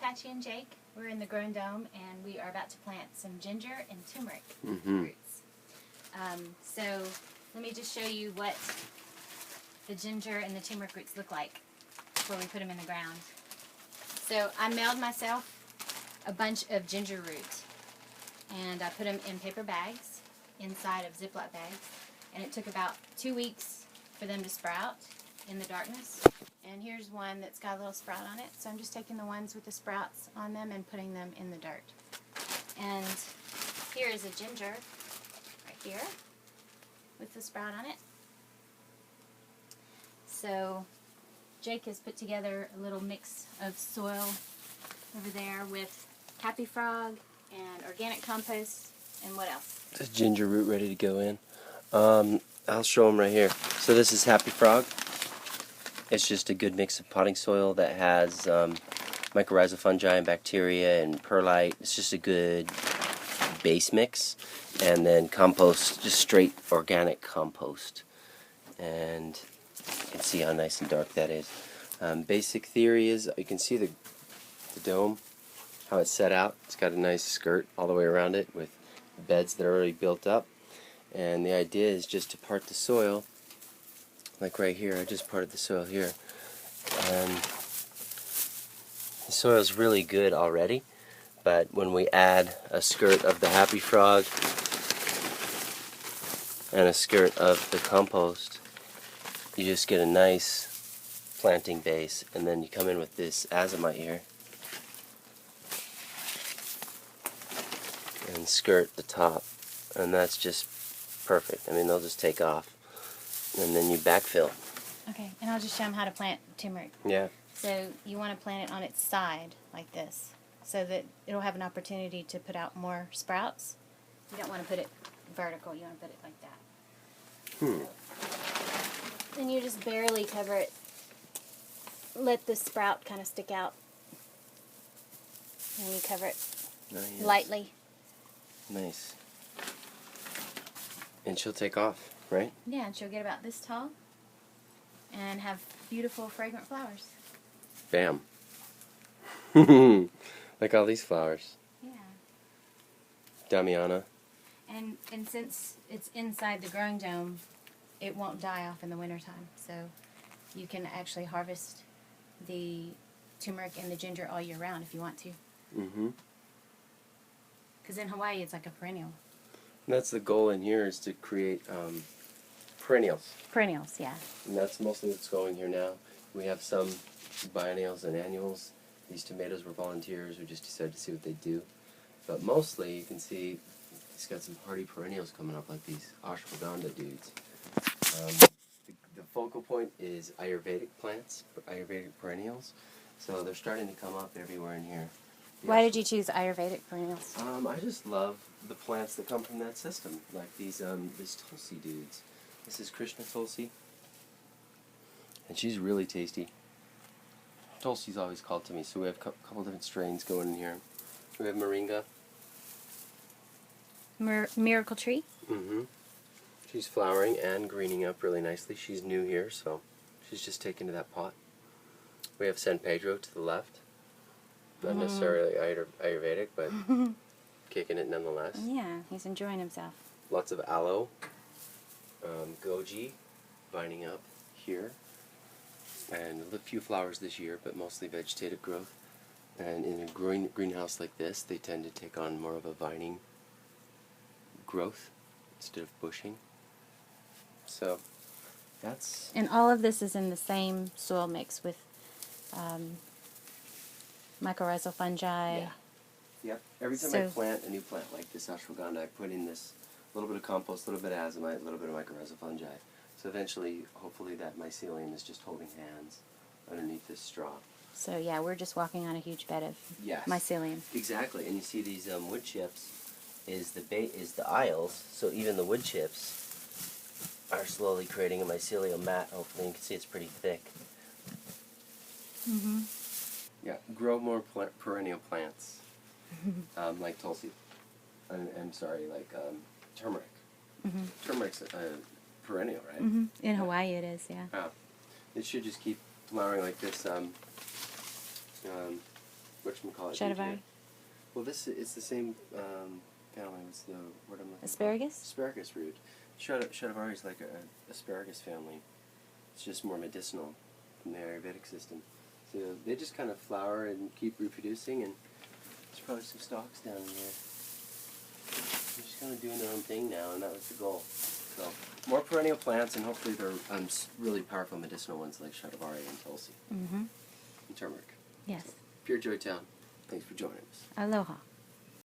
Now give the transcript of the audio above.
Patchie and Jake. We're in the Grown Dome, and we are about to plant some ginger and turmeric roots. So let me just show you what the ginger and the turmeric roots look like before we put them in the ground. So I mailed myself a bunch of ginger root, and I put them in paper bags inside of Ziploc bags, and it took about 2 weeks for them to sprout in the darkness. And here's one that's got a little sprout on it, so I'm just taking the ones with the sprouts on them and putting them in the dirt. And here is a ginger right here with the sprout on it. So Jake has put together a little mix of soil over there with Happy Frog and organic compost, and what else? The ginger root ready to go in. I'll show them right here. So this is Happy Frog. It's just a good mix of potting soil that has mycorrhizal fungi and bacteria and perlite. It's just a good base mix. And then compost, just straight organic compost. And you can see how nice and dark that is. Basic theory is, you can see the dome, how it's set out. It's got a nice skirt all the way around it with beds that are already built up. And the idea is just to part the soil. Like right here, I just parted the soil here. And the soil's really good already, but when we add a skirt of the Happy Frog and a skirt of the compost, you just get a nice planting base. And then you come in with this azomite here and skirt the top, and that's just perfect. I mean, they'll just take off. And then you backfill. Okay, and I'll just show them how to plant turmeric. Yeah. So you want to plant it on its side like this, so that it'll have an opportunity to put out more sprouts. You don't want to put it vertical, you want to put it like that. So, then you just barely cover it. Let the sprout kind of stick out. And you cover it lightly. Nice. And she'll take off, right? Yeah, and she'll get about this tall and have beautiful, fragrant flowers. Bam. Like all these flowers. Yeah. Damiana. And since it's inside the growing dome, it won't die off in the wintertime. So you can actually harvest the turmeric and the ginger all year round if you want to. Because in Hawaii, it's like a perennial. And that's the goal in here, is to create perennials. Perennials, yeah. And that's mostly what's going here now. We have some biennials and annuals. These tomatoes were volunteers. We just decided to see what they do. But mostly, you can see he's got some hardy perennials coming up, like these ashwagandha dudes. The focal point is Ayurvedic plants, Ayurvedic perennials. So they're starting to come up everywhere in here. Why did you choose Ayurvedic perennials? I just love the plants that come from that system, like these Tulsi dudes. This is Krishna Tulsi, and she's really tasty. Tulsi's always called to me, so we have a couple different strains going in here. We have Moringa. Miracle Tree? She's flowering and greening up really nicely. She's new here, so she's just taken to that pot. We have San Pedro to the left. Not necessarily Ayurvedic, but kicking it nonetheless. Yeah, he's enjoying himself. Lots of aloe. Goji, vining up here. And a few flowers this year, but mostly vegetative growth. And in a greenhouse like this, they tend to take on more of a vining growth instead of bushing. So that's... And all of this is in the same soil mix with mycorrhizal fungi. Yeah. Yep. Every time I plant a new plant like this ashwagandha, I put in this little bit of compost, a little bit of azomite, a little bit of mycorrhizal fungi. So eventually, hopefully that mycelium is just holding hands underneath this straw. So yeah, we're just walking on a huge bed of mycelium. Exactly. And you see these wood chips is the aisles, so even the wood chips are slowly creating a mycelial mat. Hopefully you can see it's pretty thick. Yeah, grow more perennial plants, like Tulsi. I'm sorry, like turmeric. Turmeric's perennial, right? In Hawaii it is, yeah. It should just keep flowering like this. whatchamacallit. Shadivari? Well, it's the same family. What's the word I'm looking for? Asparagus? Asparagus root. Shadivari is like a asparagus family. It's just more medicinal from the Ayurvedic system. So they just kind of flower and keep reproducing, and there's probably some stalks down in there. They're just kind of doing their own thing now, and that was the goal. So more perennial plants, and hopefully they're really powerful medicinal ones like Shadivari and Tulsi Mm-hmm. and turmeric. Yes. So, Pure Joy Town. Thanks for joining us. Aloha.